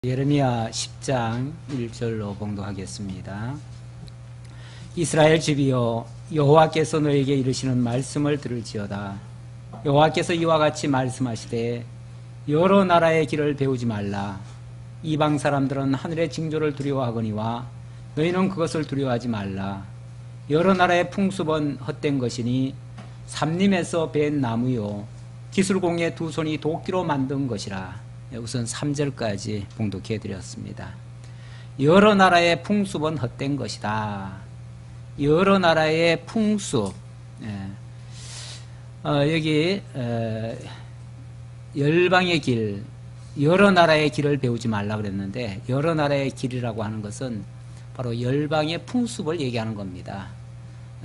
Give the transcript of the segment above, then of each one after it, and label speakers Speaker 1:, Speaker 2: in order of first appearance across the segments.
Speaker 1: 예레미야 10장 1절로 봉독하겠습니다. 이스라엘 집이여, 여호와께서 너에게 이르시는 말씀을 들을지어다. 여호와께서 이와 같이 말씀하시되, 여러 나라의 길을 배우지 말라. 이방 사람들은 하늘의 징조를 두려워하거니와 너희는 그것을 두려워하지 말라. 여러 나라의 풍습은 헛된 것이니 삼림에서 벤 나무요 기술공의 두 손이 도끼로 만든 것이라. 우선 3절까지 봉독해 드렸습니다. 여러 나라의 풍습은 헛된 것이다. 여러 나라의 풍습. 여기 열방의 길, 여러 나라의 길을 배우지 말라 그랬는데, 여러 나라의 길이라고 하는 것은 바로 열방의 풍습을 얘기하는 겁니다.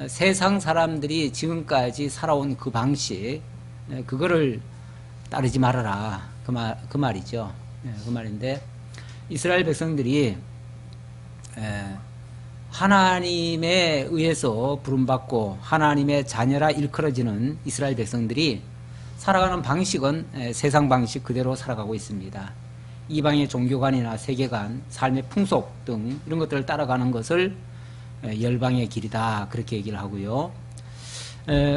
Speaker 1: 세상 사람들이 지금까지 살아온 그 방식, 그거를 따르지 말아라. 그 말이죠. 그 말인데, 이스라엘 백성들이 하나님에 의해서 부름받고 하나님의 자녀라 일컬어지는 이스라엘 백성들이 살아가는 방식은 세상 방식 그대로 살아가고 있습니다. 이방의 종교관이나 세계관, 삶의 풍속 등 이런 것들을 따라가는 것을 열방의 길이다, 그렇게 얘기를 하고요.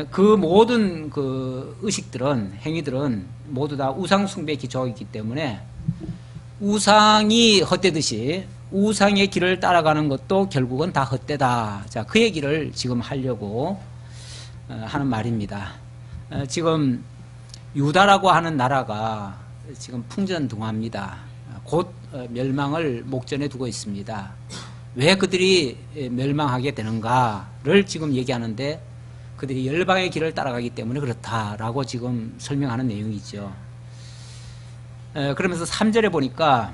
Speaker 1: 그 모든 그 의식들은, 행위들은 모두 다 우상 숭배에 기초하고 있기 때문에 우상이 헛되듯이 우상의 길을 따라가는 것도 결국은 다 헛되다. 자, 그 얘기를 지금 하려고 하는 말입니다. 지금 유다라고 하는 나라가 지금 풍전등화입니다. 곧 멸망을 목전에 두고 있습니다. 왜 그들이 멸망하게 되는가를 지금 얘기하는데, 그들이 열방의 길을 따라가기 때문에 그렇다라고 지금 설명하는 내용이죠. 그러면서 3절에 보니까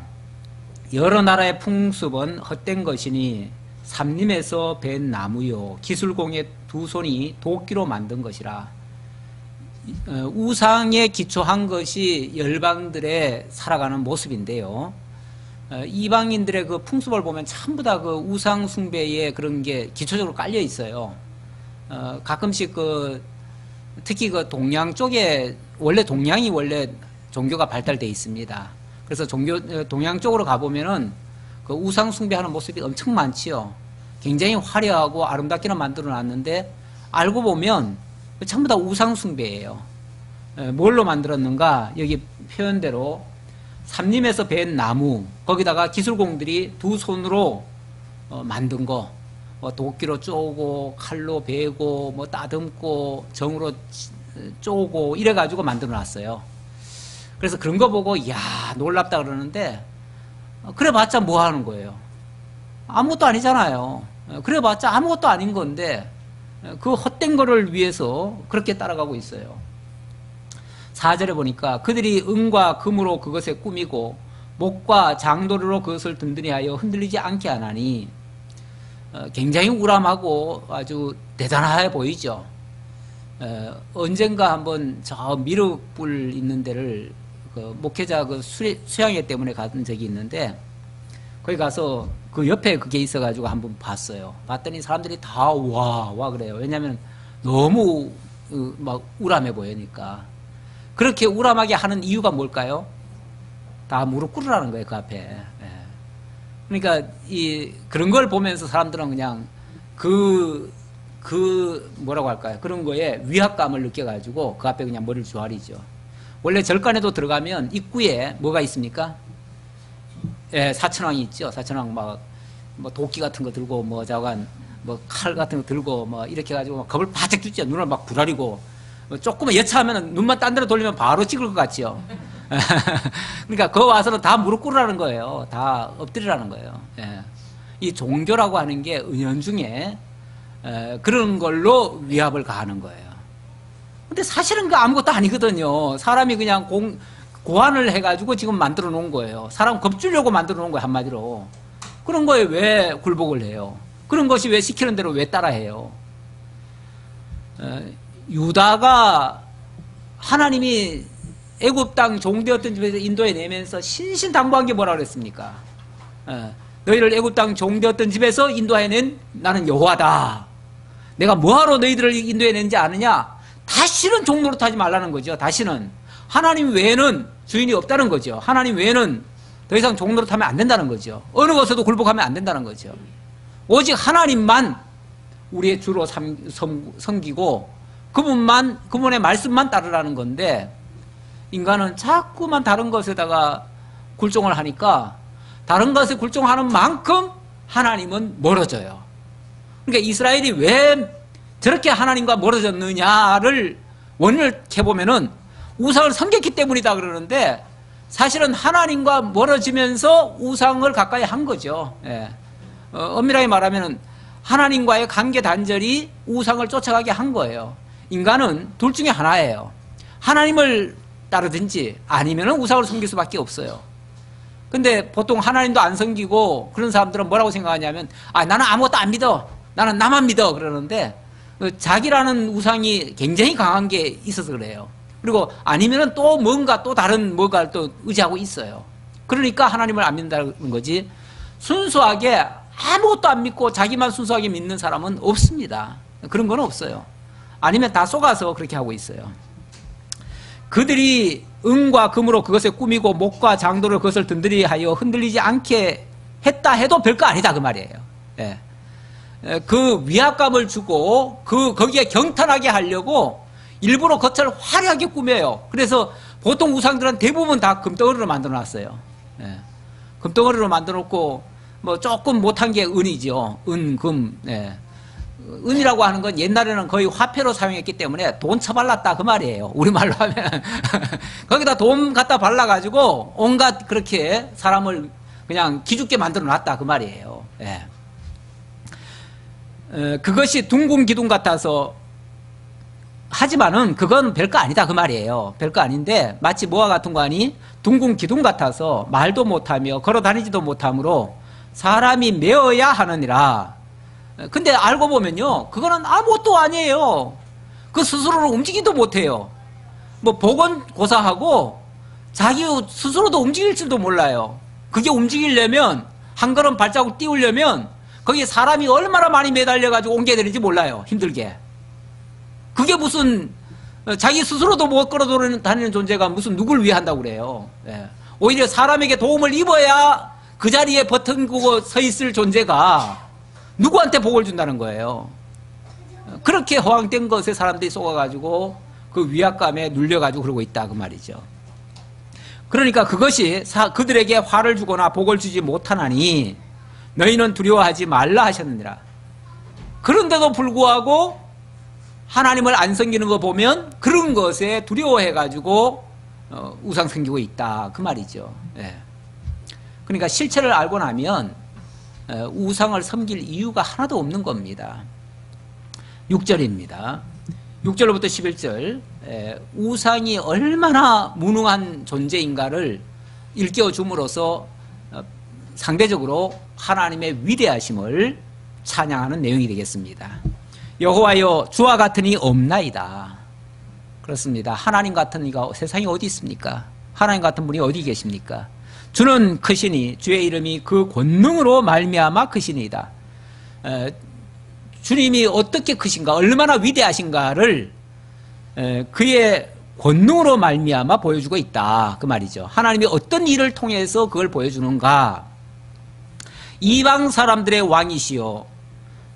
Speaker 1: 여러 나라의 풍습은 헛된 것이니 삼림에서 벤 나무요 기술공의 두 손이 도끼로 만든 것이라. 우상에 기초한 것이 열방들의 살아가는 모습인데요. 이방인들의 그 풍습을 보면 전부 다 그 우상 숭배에 그런 게 기초적으로 깔려 있어요. 가끔씩 특히 동양 쪽에 원래 동양이 종교가 발달되어 있습니다. 그래서 동양 쪽으로 가보면은 그 우상 숭배하는 모습이 엄청 많지요. 굉장히 화려하고 아름답게는 만들어 놨는데 알고 보면 전부 다 우상 숭배예요. 뭘로 만들었는가? 여기 표현대로 삼림에서 벤 나무, 거기다가 기술공들이 두 손으로 만든 거, 도끼로 쪼고 칼로 베고 따듬고 정으로 쪼고 이래가지고 만들어 놨어요. 그래서 그런 거 보고 이야 놀랍다 그러는데, 그래봤자 뭐 하는 거예요? 아무것도 아니잖아요. 그래봤자 아무것도 아닌 건데 그 헛된 거를 위해서 그렇게 따라가고 있어요. 4절에 보니까 그들이 은과 금으로 그것에 꾸미고 목과 장도리로 그것을 든든히 하여 흔들리지 않게 하나니. 굉장히 우람하고 아주 대단해 보이죠. 언젠가 한번 저 미륵불 있는 데를 목회자 수양회 때문에 간 적이 있는데, 거기 가서 그 옆에 그게 있어가지고 한번 봤어요. 봤더니 사람들이 다 와 그래요. 왜냐하면 너무 막 우람해 보이니까. 그렇게 우람하게 하는 이유가 뭘까요? 다 무릎 꿇으라는 거예요, 그 앞에. 그러니까 그런 걸 보면서 사람들은 그냥 뭐라고 할까요? 그런 거에 위압감을 느껴가지고 그 앞에 그냥 머리를 조아리죠. 원래 절간에도 들어가면 입구에 뭐가 있습니까? 사천왕이 있죠. 사천왕 뭐 도끼 같은 거 들고 칼 같은 거 들고 이렇게 해가지고 겁을 바짝 주죠. 눈을 막 부라리고 조금만 여차하면 눈만 딴 데로 돌리면 바로 찍을 것 같죠. 그러니까 그 와서는 다 무릎 꿇으라는 거예요. 다 엎드리라는 거예요. 이 종교라고 하는 게 은연중에 그런 걸로 위압을 가하는 거예요. 근데 사실은 그 아무것도 아니거든요. 사람이 그냥 고안을 해가지고 지금 만들어 놓은 거예요. 사람 겁주려고 만들어 놓은 거예요, 한마디로. 그런 거에 왜 굴복을 해요? 그런 것이 왜 시키는 대로 왜 따라해요? 유다가 하나님이 애굽 땅 종되었던 집에서 인도에 내면서 신신당부한 게 뭐라고 그랬습니까? 너희를 애굽 땅 종되었던 집에서 인도해 낸 나는 여호와다. 내가 뭐하러 너희들을 인도해 낸지 아느냐? 다시는 종노릇 하지 말라는 거죠. 다시는 하나님 외에는 주인이 없다는 거죠. 하나님 외에는 더 이상 종 노릇하면 안 된다는 거죠. 어느 것에도 굴복하면 안 된다는 거죠. 오직 하나님만 우리의 주로 섬기고 그분의 말씀만 따르라는 건데, 인간은 자꾸만 다른 것에다가 굴종을 하니까 다른 것에 굴종하는 만큼 하나님은 멀어져요. 그러니까 이스라엘이 왜 저렇게 하나님과 멀어졌느냐를 원인을 캐보면은 우상을 섬겼기 때문이다 그러는데, 사실은 하나님과 멀어지면서 우상을 가까이 한 거죠. 예. 엄밀하게 말하면 하나님과의 관계 단절이 우상을 쫓아가게 한 거예요. 인간은 둘 중에 하나예요. 하나님을 따르든지 아니면 우상을 섬길 수밖에 없어요. 근데 보통 하나님도 안 섬기고 그런 사람들은 뭐라고 생각하냐면, 나는 아무것도 안 믿어, 나는 나만 믿어 그러는데, 자기라는 우상이 굉장히 강한 게 있어서 그래요. 그리고 아니면은 또 뭔가 또 다른 뭐가를 또 의지하고 있어요. 그러니까 하나님을 안 믿는다는 거지, 순수하게 아무것도 안 믿고 자기만 순수하게 믿는 사람은 없습니다. 그런 건 없어요. 아니면 다 속아서 그렇게 하고 있어요. 그들이 은과 금으로 그것을 꾸미고 목과 장도를 그것을 든든히 하여 흔들리지 않게 했다 해도 별거 아니다 그 말이에요. 예. 그 위압감을 주고 거기에 경탄하게 하려고 일부러 겉을 화려하게 꾸며요. 그래서 보통 우상들은 대부분 다 금덩어리로 만들어 놨어요. 예. 금덩어리로 만들어 놓고 뭐 조금 못한 게 은이죠. 은, 금. 예. 은이라고 하는 건 옛날에는 거의 화폐로 사용했기 때문에 돈 쳐발랐다 그 말이에요. 우리말로 하면. 거기다 돈 갖다 발라가지고 온갖 그렇게 사람을 그냥 기죽게 만들어 놨다 그 말이에요. 예. 그것이 둥근 기둥 같아서, 하지만은 그건 별거 아니다 그 말이에요. 별거 아닌데 마치 뭐와 같은 거 아니? 둥근 기둥 같아서 말도 못하며 걸어다니지도 못하므로 사람이 메어야 하느니라. 근데 알고 보면요, 그거는 아무것도 아니에요. 그 스스로를 움직이도 못해요. 뭐 보건고사하고 자기 스스로도 움직일 줄도 몰라요. 그게 움직이려면, 한 걸음 발자국 띄우려면 거기에 사람이 얼마나 많이 매달려가지고 옮겨야 되는지 몰라요. 힘들게. 그게 무슨, 자기 스스로도 못 걸어다니는 존재가 무슨 누굴 위해 한다고 그래요. 예. 오히려 사람에게 도움을 입어야 그 자리에 버튼구고 서 있을 존재가 누구한테 복을 준다는 거예요. 그렇게 허황된 것에 사람들이 속아가지고 그 위압감에 눌려가지고 그러고 있다 그 말이죠. 그러니까 그것이 그들에게 화를 주거나 복을 주지 못하나니 너희는 두려워하지 말라 하셨느니라. 그런데도 불구하고 하나님을 안 섬기는 거 보면 그런 것에 두려워해가지고 우상 섬기고 있다 그 말이죠. 예. 그러니까 실체를 알고 나면 우상을 섬길 이유가 하나도 없는 겁니다. 6절입니다. 6절부터 11절, 우상이 얼마나 무능한 존재인가를 일깨워줌으로써 상대적으로 하나님의 위대하심을 찬양하는 내용이 되겠습니다. 여호와여, 주와 같은 이 없나이다. 그렇습니다. 하나님 같은 이가 세상에 어디 있습니까? 하나님 같은 분이 어디 계십니까? 주는 크시니 주의 이름이 그 권능으로 말미암아 크시니이다. 주님이 어떻게 크신가, 얼마나 위대하신가를 그의 권능으로 말미암아 보여주고 있다 그 말이죠. 하나님이 어떤 일을 통해서 그걸 보여주는가. 이방 사람들의 왕이시여,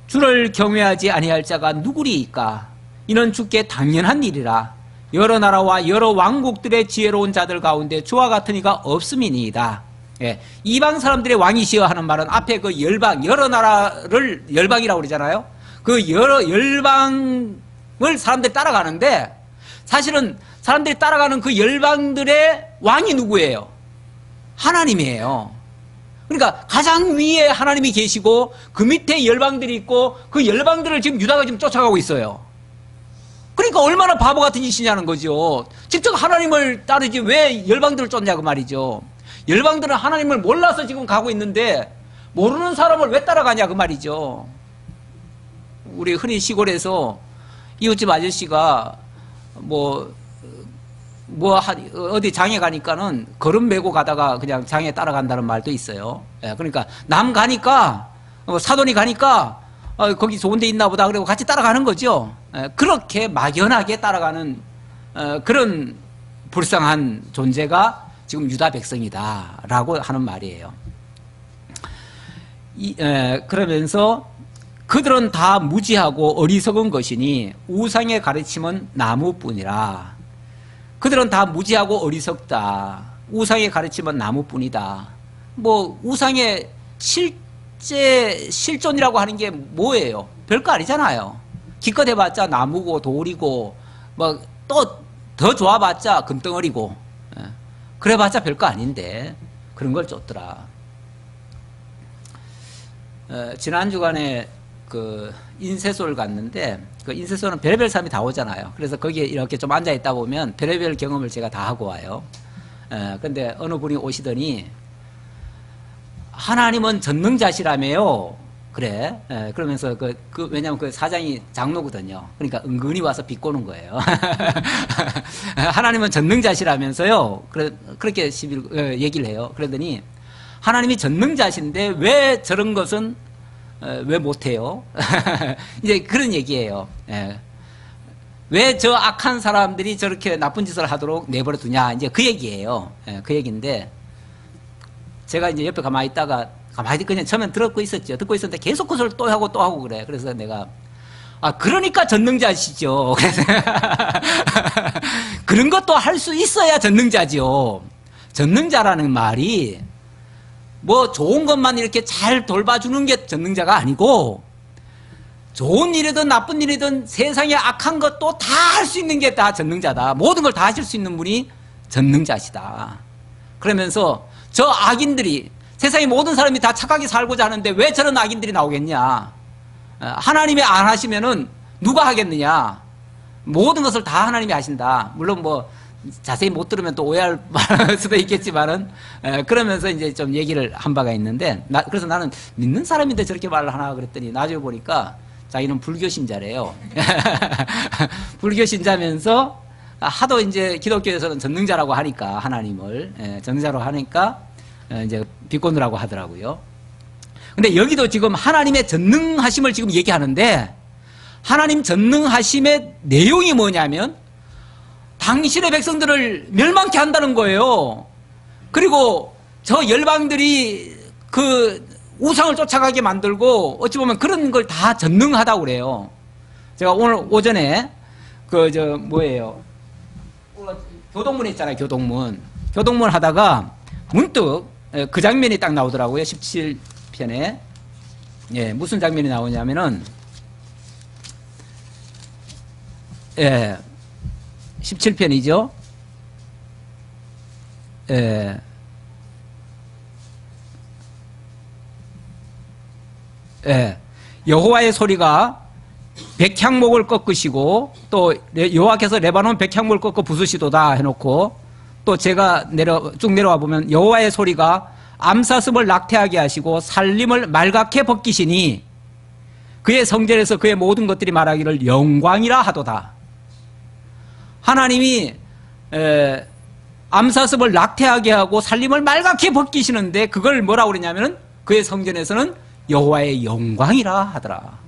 Speaker 1: 주를 경외하지 아니할 자가 누구리이까? 이는 주께 당연한 일이라. 여러 나라와 여러 왕국들의 지혜로운 자들 가운데 주와 같은 이가 없음이니이다. 예, 이방 사람들의 왕이시여 하는 말은 앞에 그 열방, 여러 나라를 열방이라고 그러잖아요. 그 여러 열방을 사람들이 따라가는데, 사실은 사람들이 따라가는 그 열방들의 왕이 누구예요? 하나님이에요. 그러니까 가장 위에 하나님이 계시고 그 밑에 열방들이 있고 그 열방들을 지금 유다가 지금 쫓아가고 있어요. 그러니까 얼마나 바보 같은 짓이냐는 거죠. 직접 하나님을 따르지 왜 열방들을 쫓냐 그 말이죠. 열방들은 하나님을 몰라서 지금 가고 있는데 모르는 사람을 왜 따라가냐 그 말이죠. 우리 흔히 시골에서 이웃집 아저씨가 어디 장에 가니까는 걸음 메고 가다가 그냥 장에 따라간다는 말도 있어요. 예, 그러니까 남 가니까, 사돈이 가니까 거기 좋은 데 있나 보다 그리고 같이 따라가는 거죠. 예, 그렇게 막연하게 따라가는 그런 불쌍한 존재가 지금 유다 백성이다라고 하는 말이에요. 그러면서 그들은 다 무지하고 어리석은 것이니 우상의 가르침은 나무뿐이라. 그들은 다 무지하고 어리석다. 우상의 가르침은 나무뿐이다. 뭐 우상의 실존이라고 하는 게 뭐예요? 별거 아니잖아요. 기껏 해봤자 나무고 돌이고 뭐 또 더 좋아봤자 금덩어리고 그래봤자 별거 아닌데 그런 걸 쫓더라. 지난 주간에 그 인쇄소를 갔는데 그 인쇄소는 별의별 사람이 다 오잖아요. 그래서 거기에 이렇게 좀 앉아 있다 보면 별의별 경험을 제가 다 하고 와요. 근데 어느 분이 오시더니 하나님은 전능자시라며요. 그래. 그러면서 왜냐면 그 사장이 장로거든요. 그러니까 은근히 와서 비꼬는 거예요. 하나님은 전능자시라면서요. 그렇게 얘기를 해요. 그러더니 하나님이 전능자신데 왜 저런 것은 왜 못해요? 이제 그런 얘기예요. 왜 저 악한 사람들이 저렇게 나쁜 짓을 하도록 내버려 두냐. 이제 그 얘기예요. 그 얘기인데 제가 이제 옆에 가만히 있다가 가만히 그냥 처음엔 듣고 있었죠. 듣고 있었는데 계속 그 소리를 또 하고 그래. 그래서 내가 그러니까 전능자시죠. 그래서 그런 것도 할 수 있어야 전능자지요. 전능자라는 말이 뭐 좋은 것만 이렇게 잘 돌봐주는 게 전능자가 아니고 좋은 일이든 나쁜 일이든 세상에 악한 것도 다 할 수 있는 게 다 전능자다. 모든 걸 다 하실 수 있는 분이 전능자시다. 그러면서 저 악인들이 세상의 모든 사람이 다 착하게 살고자 하는데 왜 저런 악인들이 나오겠냐. 하나님이 안 하시면은 누가 하겠느냐. 모든 것을 다 하나님이 하신다. 물론 뭐 자세히 못 들으면 또 오해할 수도 있겠지만은 그러면서 이제 좀 얘기를 한 바가 있는데 그래서 나는 믿는 사람인데 저렇게 말을 하나 그랬더니 나중에 보니까 자기는 불교신자래요. 불교신자면서 하도 이제 기독교에서는 전능자라고 하니까 하나님을 전능자로 하니까 이제 비꼬느라고 하더라고요. 근데 여기도 지금 하나님의 전능하심을 지금 얘기하는데 하나님 전능하심의 내용이 뭐냐면 당신의 백성들을 멸망케 한다는 거예요. 그리고 저 열방들이 그 우상을 쫓아가게 만들고 어찌 보면 그런 걸 다 전능하다고 그래요. 제가 오늘 오전에 교동문 있잖아요. 교동문 하다가 문득 그 장면이 딱 나오더라고요. 17편에. 무슨 장면이 나오냐면은 17편이죠. 여호와의 소리가 백향목을 꺾으시고 또 여호와께서 레바논 백향목을 꺾어 부수시도다 해놓고 또 제가 쭉 내려와 보면 여호와의 소리가 암사슴을 낙태하게 하시고 살림을 말갛게 벗기시니 그의 성전에서 그의 모든 것들이 말하기를 영광이라 하도다. 하나님이 암사슴을 낙태하게 하고 살림을 말갛게 벗기시는데 그걸 뭐라고 그러냐면은 그의 성전에서는 여호와의 영광이라 하더라.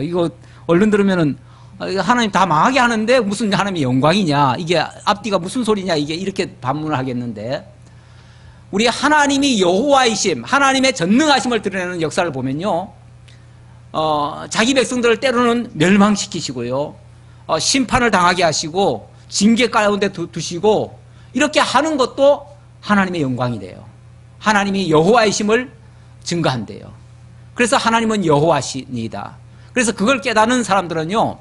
Speaker 1: 이거 얼른 들으면은 하나님 다 망하게 하는데 무슨 하나님의 영광이냐, 이게 앞뒤가 무슨 소리냐, 이게 이렇게 반문을 하겠는데 우리 하나님이 여호와이심, 하나님의 전능하심을 드러내는 역사를 보면요, 자기 백성들을 때로는 멸망시키시고요, 심판을 당하게 하시고 징계 가운데 두시고 이렇게 하는 것도 하나님의 영광이래요. 하나님이 여호와이심을 증거한대요. 그래서 하나님은 여호와시니다. 그래서 그걸 깨닫는 사람들은요,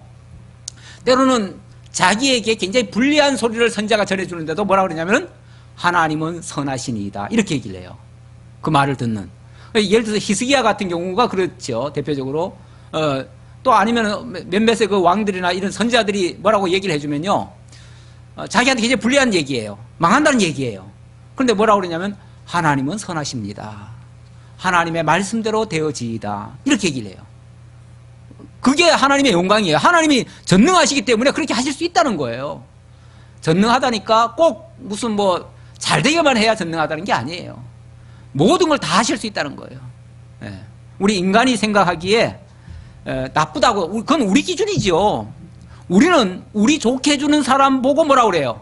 Speaker 1: 때로는 자기에게 굉장히 불리한 소리를 선자가 전해주는데도 뭐라 그러냐면은 하나님은 선하시니이다, 이렇게 얘기를 해요. 그 말을 듣는. 예를 들어서 히스기야 같은 경우가 그렇죠. 대표적으로. 또 아니면 몇몇의 그 왕들이나 이런 선자들이 뭐라고 얘기를 해주면요, 자기한테 굉장히 불리한 얘기예요. 망한다는 얘기예요. 그런데 뭐라고 그러냐면 하나님은 선하십니다. 하나님의 말씀대로 되어지이다, 이렇게 얘기를 해요. 그게 하나님의 영광이에요. 하나님이 전능하시기 때문에 그렇게 하실 수 있다는 거예요. 전능하다니까 꼭 무슨 뭐 잘되게만 해야 전능하다는 게 아니에요. 모든 걸 다 하실 수 있다는 거예요. 우리 인간이 생각하기에 나쁘다고, 그건 우리 기준이죠. 우리는 우리 좋게 해주는 사람 보고 뭐라 그래요?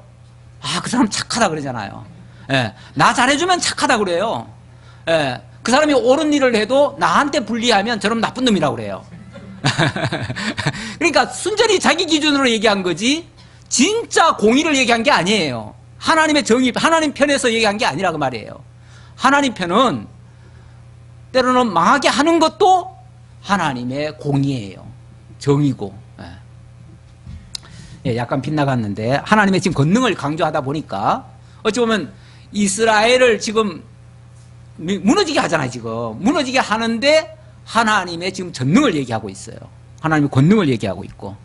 Speaker 1: 아, 그 사람 착하다 그러잖아요. 예, 나 잘해주면 착하다 그래요. 예, 그 사람이 옳은 일을 해도 나한테 불리하면 저놈 나쁜 놈이라고 그래요. 그러니까 순전히 자기 기준으로 얘기한 거지 진짜 공의를 얘기한 게 아니에요. 하나님의 정의, 하나님 편에서 얘기한 게 아니라고 말이에요. 하나님 편은 때로는 망하게 하는 것도 하나님의 공의예요. 정의고. 예, 약간 빗나갔는데 하나님의 지금 권능을 강조하다 보니까 어찌 보면 이스라엘을 지금 무너지게 하잖아요. 지금 무너지게 하는데 하나님의 지금 전능을 얘기하고 있어요. 하나님의 권능을 얘기하고 있고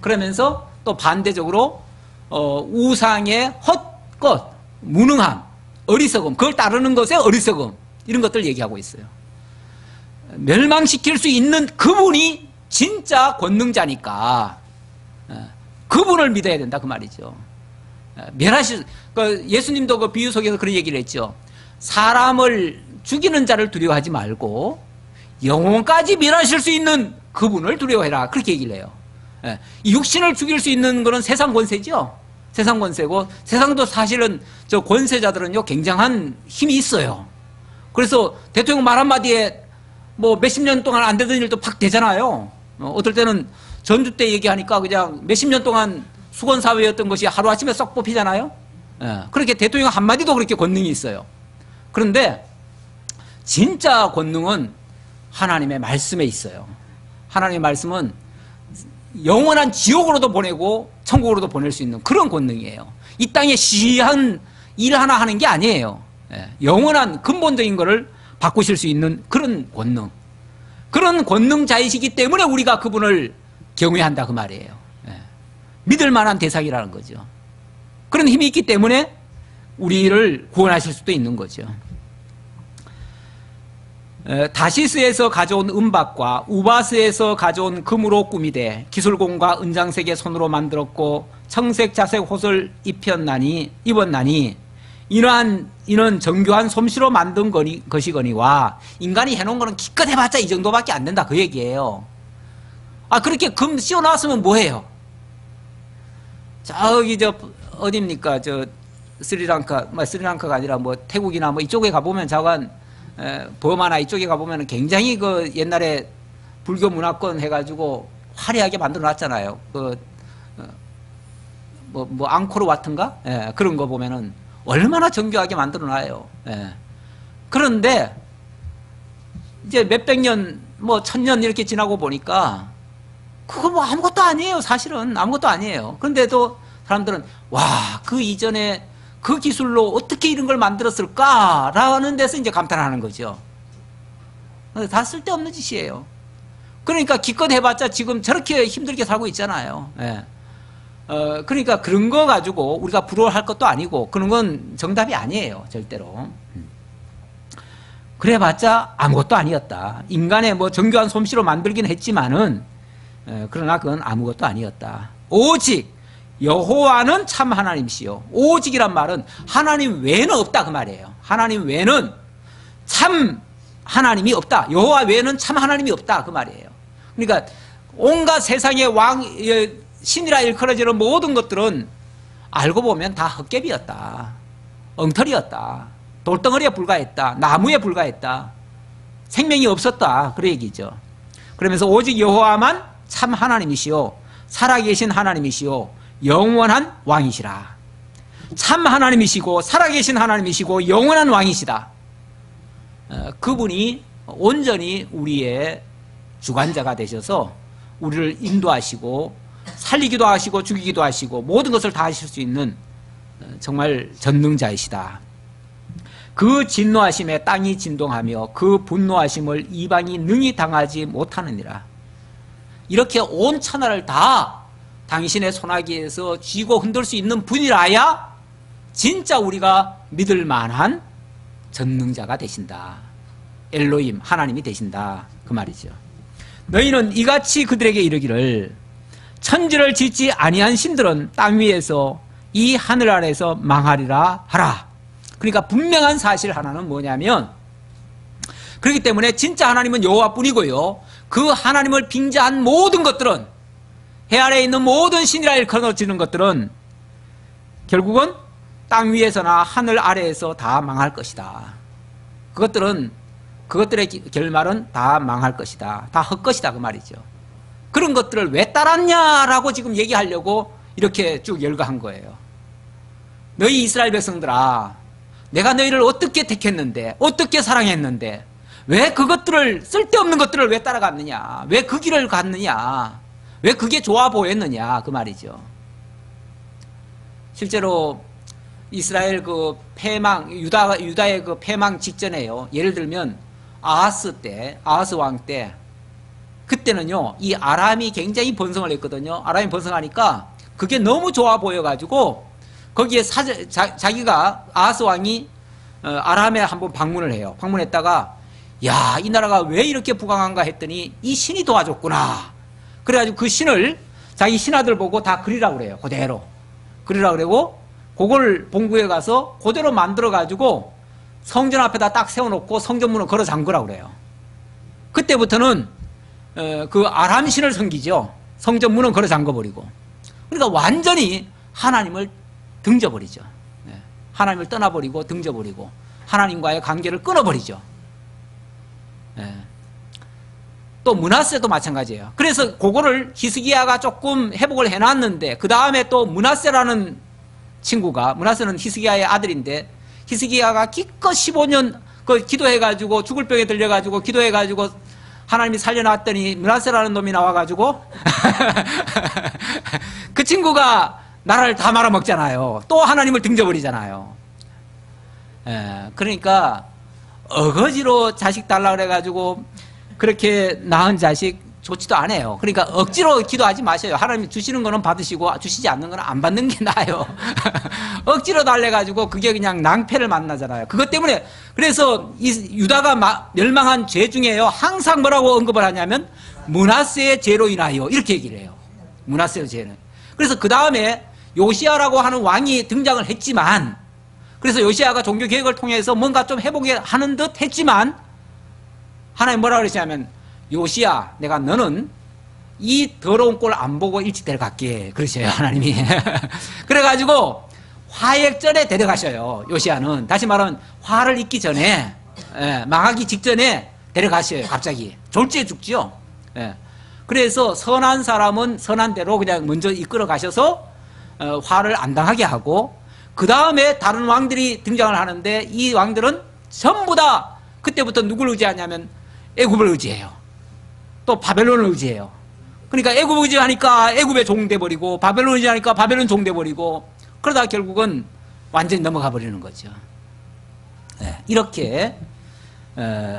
Speaker 1: 그러면서 또 반대적으로 우상의 헛것, 무능함, 어리석음, 그걸 따르는 것의 어리석음 이런 것들 얘기하고 있어요. 멸망시킬 수 있는 그분이 진짜 권능자니까 그분을 믿어야 된다 그 말이죠. 예수님도 그 비유 속에서 그런 얘기를 했죠. 사람을 죽이는 자를 두려워하지 말고 영혼까지 멸하실 수 있는 그분을 두려워해라 그렇게 얘기를 해요. 이 육신을 죽일 수 있는 것은 세상 권세죠. 세상 권세고 세상도 사실은 저 권세자들은요 굉장한 힘이 있어요. 그래서 대통령 말 한마디에 뭐 몇십 년 동안 안 되던 일도 팍 되잖아요. 어떨 때는 전주 때 얘기하니까 그냥 몇십 년 동안 수건사회였던 것이 하루아침에 썩 뽑히잖아요. 그렇게 대통령 한마디도 그렇게 권능이 있어요. 그런데 진짜 권능은 하나님의 말씀에 있어요. 하나님의 말씀은 영원한 지옥으로도 보내고 천국으로도 보낼 수 있는 그런 권능이에요. 이 땅에 시한 일 하나 하는 게 아니에요. 영원한 근본적인 것을 바꾸실 수 있는 그런 권능. 그런 권능자이시기 때문에 우리가 그분을 경외한다 그 말이에요. 믿을 만한 대상이라는 거죠. 그런 힘이 있기 때문에 우리를 구원하실 수도 있는 거죠. 다시스에서 가져온 은박과 우바스에서 가져온 금으로 꾸미되 기술공과 은장색의 손으로 만들었고 청색 자색 옷을 입었나니 이는 정교한 솜씨로 만든 것이거니와 인간이 해놓은 거는 기껏 해봤자 이 정도밖에 안 된다 그 얘기예요. 아 그렇게 금 씌워놨으면 뭐해요? 저기 어딥니까 스리랑카가 아니라 뭐 태국이나 뭐 이쪽에 가보면 자관 버마나 이쪽에 가보면 굉장히 그 옛날에 불교 문화권 해가지고 화려하게 만들어 놨잖아요. 뭐 앙코르와트인가? 그런 거 보면은 얼마나 정교하게 만들어 놔요. 그런데 이제 몇백 년, 뭐 천년 이렇게 지나고 보니까 그거 뭐 아무것도 아니에요. 사실은 아무것도 아니에요. 그런데도 사람들은 와, 그 이전에 그 기술로 어떻게 이런 걸 만들었을까라는 데서 이제 감탄하는 거죠. 다 쓸데없는 짓이에요. 그러니까 기껏 해봤자 지금 저렇게 힘들게 살고 있잖아요. 그러니까 그런 거 가지고 우리가 부러워할 것도 아니고 그런 건 정답이 아니에요. 절대로. 그래봤자 아무것도 아니었다. 인간의 뭐 정교한 솜씨로 만들긴 했지만은 그러나 그건 아무것도 아니었다. 오직 여호와는 참 하나님이시요. 오직이란 말은 하나님 외에는 없다 그 말이에요. 하나님 외에는 참 하나님이 없다. 여호와 외에는 참 하나님이 없다 그 말이에요. 그러니까 온갖 세상의 신이라 일컬어지는 모든 것들은 알고 보면 다 헛개비였다. 엉터리였다. 돌덩어리에 불과했다. 나무에 불과했다. 생명이 없었다. 그런 얘기죠. 그러면서 오직 여호와만 참 하나님이시요 살아계신 하나님이시요 영원한 왕이시라. 참 하나님이시고 살아계신 하나님이시고 영원한 왕이시다. 그분이 온전히 우리의 주관자가 되셔서 우리를 인도하시고 살리기도 하시고 죽이기도 하시고 모든 것을 다 하실 수 있는 정말 전능자이시다. 그 진노하심에 땅이 진동하며 그 분노하심을 이방이 능히 당하지 못하느니라. 이렇게 온 천하를 다 당신의 손아귀에서 쥐고 흔들 수 있는 분이라야 진짜 우리가 믿을 만한 전능자가 되신다. 엘로힘 하나님이 되신다 그 말이죠. 너희는 이같이 그들에게 이르기를 천지를 짓지 아니한 신들은 땅 위에서 이 하늘 아래에서 망하리라 하라. 그러니까 분명한 사실 하나는 뭐냐면 그렇기 때문에 진짜 하나님은 여호와뿐이고요. 그 하나님을 빙자한 모든 것들은 해 아래에 있는 모든 신이라 일컬어지는 것들은 결국은 땅 위에서나 하늘 아래에서 다 망할 것이다. 그것들의 결말은 다 망할 것이다. 다 헛것이다 그 말이죠. 그런 것들을 왜 따랐냐라고 지금 얘기하려고 이렇게 쭉 열거한 거예요. 너희 이스라엘 백성들아, 내가 너희를 어떻게 택했는데, 어떻게 사랑했는데, 왜 그것들을, 쓸데없는 것들을 왜 따라갔느냐, 왜 그 길을 갔느냐, 왜 그게 좋아 보였느냐 그 말이죠. 실제로 이스라엘 그 패망, 유다의 그 패망 직전에요. 예를 들면 아하스 왕 때, 그때는요 이 아람이 굉장히 번성을 했거든요. 아람이 번성하니까 그게 너무 좋아 보여가지고 거기에 자기가 아하스 왕이 아람에 한번 방문을 해요. 방문했다가 야, 이 나라가 왜 이렇게 부강한가 했더니 이 신이 도와줬구나. 그래가지고 그 신을 자기 신하들 보고 다 그리라고 그래요. 그대로 그리라고 그러고 그걸 본구에 가서 그대로 만들어가지고 성전 앞에다 딱 세워놓고 성전문을 걸어 잠그라고 그래요. 그때부터는 그 아람 신을 섬기죠. 성전문은 걸어 잠궈버리고. 그러니까 완전히 하나님을 등져버리죠. 하나님을 떠나버리고 등져버리고 하나님과의 관계를 끊어버리죠. 또 므낫세도 마찬가지예요. 그래서 그거를 히스기야가 조금 회복을 해놨는데 그 다음에 또 므낫세라는 친구가, 므낫세는 히스기야의 아들인데 히스기야가 기껏 15년 그 기도해가지고 죽을 병에 들려가지고 기도해가지고 하나님이 살려놨더니 므낫세라는 놈이 나와가지고 그 친구가 나라를 다 말아먹잖아요. 또 하나님을 등져버리잖아요. 그러니까 어거지로 자식 달라 그래가지고 그렇게 낳은 자식 좋지도 않아요. 그러니까 억지로 기도하지 마셔요. 하나님이 주시는 거는 받으시고 주시지 않는 거는 안 받는 게 나아요. 억지로 달래가지고 그게 그냥 낭패를 만나잖아요. 그것 때문에 그래서 이 유다가 멸망한 죄 중에요 항상 뭐라고 언급을 하냐면 므낫세의 죄로 인하여 이렇게 얘기를 해요. 므낫세의 죄는. 그래서 그 다음에 요시야라고 하는 왕이 등장을 했지만, 그래서 요시야가 종교 개혁을 통해서 뭔가 좀 회복하는 듯 했지만 하나님 뭐라 그러시냐면 요시야, 내가 너는 이 더러운 꼴 안 보고 일찍 데려갈게 그러셔요 하나님이. 그래가지고 화액전에 데려가셔요. 요시야는 다시 말하면 화를 입기 전에, 망하기 직전에 데려가셔요. 갑자기 졸지에 죽지요. 그래서 선한 사람은 선한 대로 그냥 먼저 이끌어 가셔서 화를 안 당하게 하고, 그 다음에 다른 왕들이 등장을 하는데 이 왕들은 전부 다 그때부터 누구를 의지하냐면 애굽을 의지해요. 또 바벨론을 의지해요. 그러니까 애굽 의지하니까 애굽에 종돼버리고 바벨론 의지하니까 바벨론 종돼버리고 그러다 결국은 완전히 넘어가 버리는 거죠. 이렇게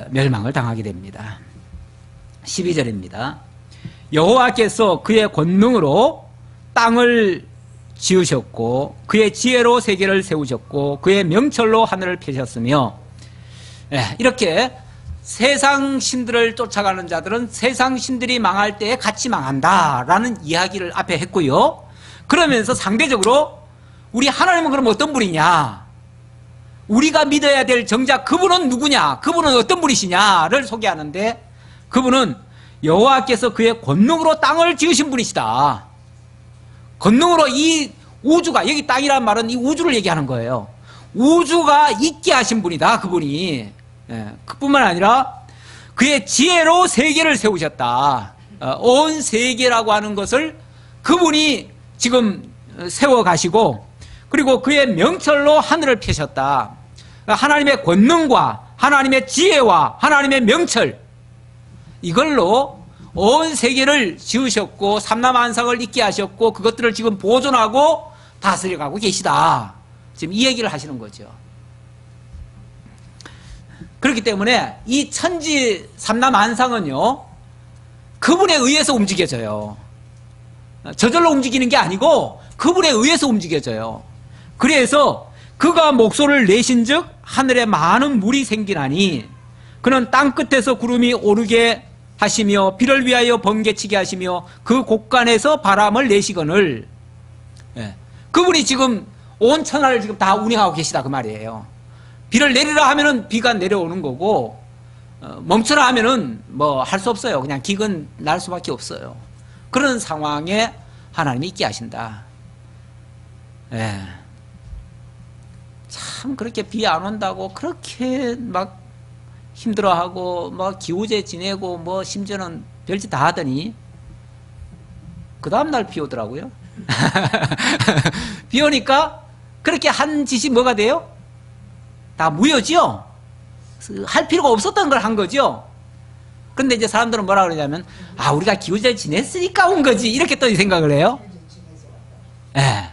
Speaker 1: 멸망을 당하게 됩니다. 12절입니다. 여호와께서 그의 권능으로 땅을 지으셨고 그의 지혜로 세계를 세우셨고 그의 명철로 하늘을 펴셨으며, 이렇게 세상 신들을 쫓아가는 자들은 세상 신들이 망할 때에 같이 망한다라는 이야기를 앞에 했고요. 그러면서 상대적으로 우리 하나님은 그럼 어떤 분이냐, 우리가 믿어야 될 정작 그분은 누구냐, 그분은 어떤 분이시냐를 소개하는데 그분은 여호와께서 그의 권능으로 땅을 지으신 분이시다. 권능으로 이 우주가, 여기 땅이란 말은 이 우주를 얘기하는 거예요. 우주가 있게 하신 분이다 그분이. 그뿐만 아니라 그의 지혜로 세계를 세우셨다. 온 세계라고 하는 것을 그분이 지금 세워가시고, 그리고 그의 명철로 하늘을 펴셨다. 하나님의 권능과 하나님의 지혜와 하나님의 명철, 이걸로 온 세계를 지으셨고 삼라만상을 있게 하셨고 그것들을 지금 보존하고 다스려가고 계시다. 지금 이 얘기를 하시는 거죠. 그렇기 때문에 이 천지 삼라만상은요 그분에 의해서 움직여져요. 저절로 움직이는 게 아니고 그분에 의해서 움직여져요. 그래서 그가 목소리를 내신즉 하늘에 많은 물이 생기나니 그는 땅 끝에서 구름이 오르게 하시며 비를 위하여 번개치게 하시며 그 곳간에서 바람을 내시거늘. 그분이 지금 온 천하를 지금 다 운행하고 계시다 그 말이에요. 비를 내리라 하면은 비가 내려오는 거고, 멈춰라 하면은 뭐 할 수 없어요. 그냥 기근 날 수밖에 없어요. 그런 상황에 하나님이 있게 하신다. 참 그렇게 비 안 온다고 그렇게 막 힘들어하고 막 기우제 지내고 뭐 심지어는 별짓 다 하더니 그 다음날 비 오더라고요. 비 오니까 그렇게 한 짓이 뭐가 돼요? 다 무효죠? 할 필요가 없었던 걸 한 거죠? 근데 이제 사람들은 뭐라 그러냐면, 아, 우리가 기우제를 지냈으니까 온 거지. 이렇게 또 생각을 해요. 예.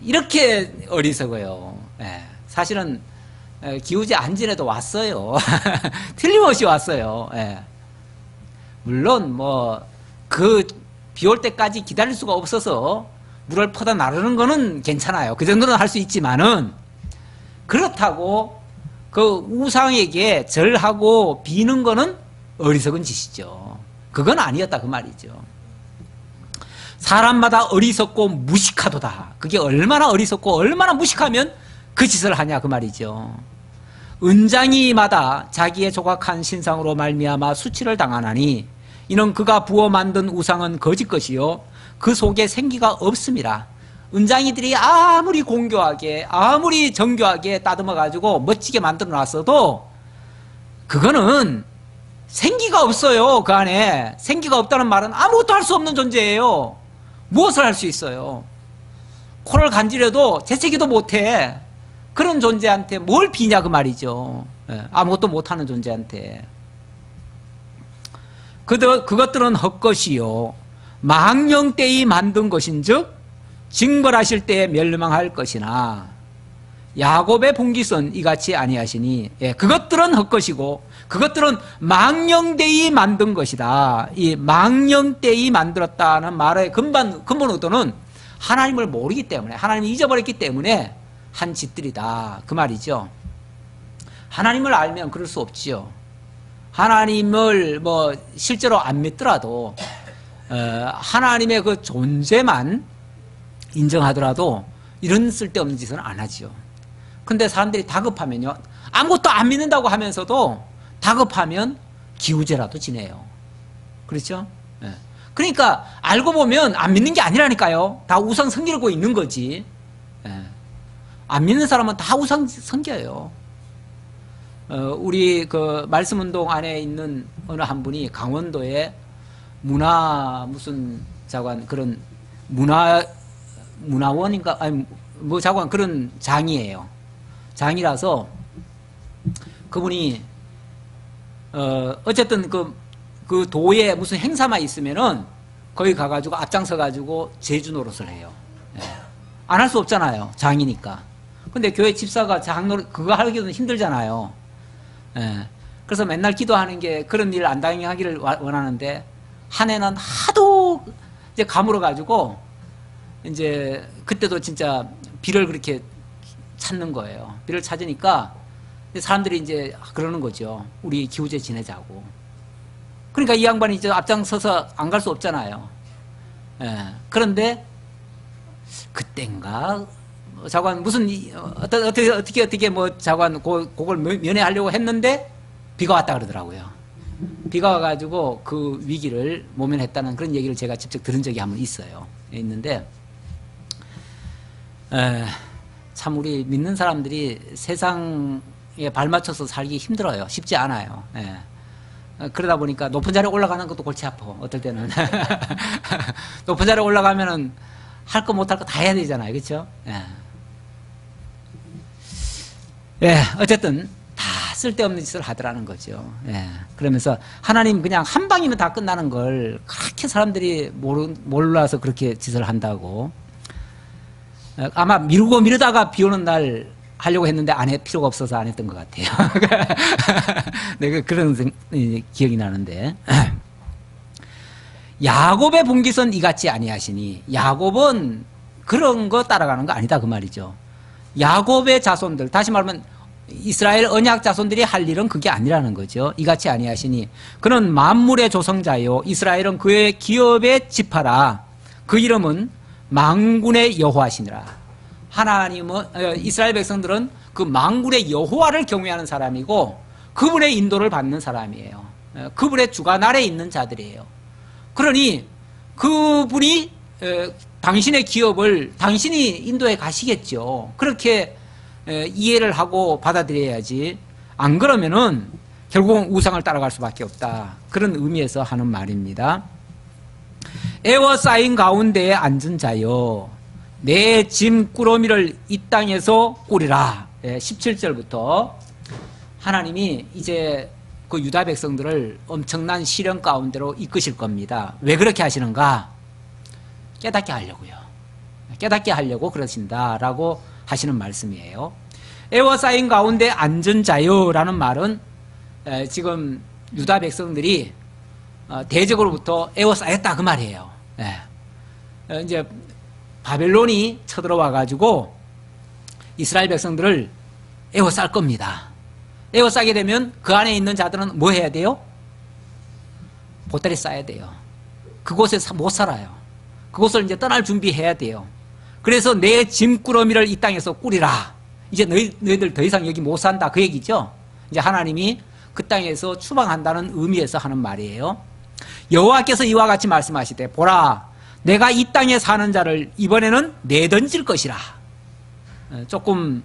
Speaker 1: 이렇게 어리석어요. 예. 사실은, 기우제 안 지내도 왔어요. 틀림없이 왔어요. 예. 물론, 비 올 때까지 기다릴 수가 없어서 물을 퍼다 나르는 거는 괜찮아요. 그 정도는 할 수 있지만은, 그렇다고 그 우상에게 절하고 비는 거는 어리석은 짓이죠. 그건 아니었다 그 말이죠. 사람마다 어리석고 무식하도다. 그게 얼마나 어리석고 얼마나 무식하면 그 짓을 하냐 그 말이죠. 은장이마다 자기의 조각한 신상으로 말미암아 수치를 당하나니 이는 그가 부어 만든 우상은 거짓 것이요 그 속에 생기가 없습니다. 은장이들이 아무리 공교하게 아무리 정교하게 따듬어 가지고 멋지게 만들어 놨어도 그거는 생기가 없어요. 그 안에 생기가 없다는 말은 아무것도 할 수 없는 존재예요. 무엇을 할 수 있어요? 코를 간지려도 재채기도 못해. 그런 존재한테 뭘 비냐 그 말이죠. 아무것도 못하는 존재한테. 그것들은 헛것이요 망령때에 만든 것인즉 징벌하실 때에 멸망할 것이나 야곱의 봉깃은 이같이 아니하시니 그것들은 헛것이고 그것들은 망령되이 만든 것이다. 이 망령되이 만들었다는 말의 근본 의도는 하나님을 모르기 때문에 하나님을 잊어버렸기 때문에 한 짓들이다 그 말이죠. 하나님을 알면 그럴 수 없지요. 하나님을 실제로 안 믿더라도 하나님의 그 존재만 인정하더라도 이런 쓸데없는 짓은 안 하지요. 근데 사람들이 다급하면요 아무것도 안 믿는다고 하면서도 다급하면 기우제라도 지내요. 그렇죠? 그러니까 알고 보면 안 믿는 게 아니라니까요. 다 우상 섬기고 있는 거지. 안 믿는 사람은 다 우상 섬겨요. 우리 그 말씀운동 안에 있는 어느 한 분이 강원도에 무슨 자관 그런 문화원인가 아니 뭐 자관 그런 장이에요. 장이라서 그분이 어쨌든 그 도에 무슨 행사만 있으면은 거기 가가지고 앞장서 가지고 제주 노릇을 해요. 안 할 수 없잖아요. 장이니까. 근데 교회 집사가 장 노릇 그거 하기도 힘들잖아요. 그래서 맨날 기도하는 게 그런 일 안 당하기를 원하는데 한 해는 하도 이제 가물어 가지고 이제 그때도 진짜 비를 그렇게 찾는 거예요. 비를 찾으니까 사람들이 이제 그러는 거죠. 우리 기우제 지내자고. 그러니까 이 양반이 이제 앞장서서 안 갈 수 없잖아요. 그런데 그땐가 자관 무슨 어떻게 뭐 자관 그걸 면회하려고 했는데 비가 왔다 그러더라고요. 비가 와가지고 그 위기를 모면했다는 그런 얘기를 제가 직접 들은 적이 한번 있는데 참 우리 믿는 사람들이 세상에 발맞춰서 살기 힘들어요. 쉽지 않아요. 그러다 보니까 높은 자리에 올라가는 것도 골치 아파. 어떨 때는 높은 자리에 올라가면은 할 거 못할 거 다 해야 되잖아요. 그렇죠? 어쨌든 다 쓸데없는 짓을 하더라는 거죠. 그러면서 하나님 그냥 한 방이면 다 끝나는 걸 그렇게 사람들이 몰라서 그렇게 짓을 한다고. 아마 미루다가 비 오는 날 하려고 했는데 안 할 필요가 없어서 안 했던 것 같아요. 내가 그런 기억이 나는데. 야곱의 봉깃은 이같이 아니하시니 야곱은 그런 거 따라가는 거 아니다 그 말이죠. 야곱의 자손들 다시 말하면 이스라엘 언약 자손들이 할 일은 그게 아니라는 거죠. 이같이 아니하시니 그는 만물의 조성자요 이스라엘은 그의 기업의 지파라. 그 이름은 만군의 여호와시니라. 하나님은 이스라엘 백성들은 그 만군의 여호와를 경외하는 사람이고 그분의 인도를 받는 사람이에요. 그분의 주관 아래에 있는 자들이에요. 그러니 그분이 당신의 기업을 당신이 인도해 가시겠죠. 그렇게 이해를 하고 받아들여야지. 안 그러면은 결국은 우상을 따라갈 수밖에 없다. 그런 의미에서 하는 말입니다. 에워싸인 가운데에 앉은 자여 내 짐 꾸러미를 이 땅에서 꾸리라. 17절부터 하나님이 이제 그 유다 백성들을 엄청난 시련 가운데로 이끄실 겁니다. 왜 그렇게 하시는가? 깨닫게 하려고요. 깨닫게 하려고 그러신다라고 하시는 말씀이에요. 에워싸인 가운데 앉은 자여라는 말은 지금 유다 백성들이 대적으로부터 에워싸였다 그 말이에요. 이제 바벨론이 쳐들어와 가지고 이스라엘 백성들을 에워쌀 겁니다. 에워싸게 되면 그 안에 있는 자들은 뭐 해야 돼요? 보따리 싸야 돼요. 그곳에서 못 살아요. 그곳을 이제 떠날 준비해야 돼요. 그래서 내 짐꾸러미를 이 땅에서 꾸리라. 이제 너희들 더 이상 여기 못 산다 그 얘기죠. 이제 하나님이 그 땅에서 추방한다는 의미에서 하는 말이에요. 여호와께서 이와 같이 말씀하시되 보라 내가 이 땅에 사는 자를 이번에는 내던질 것이라. 조금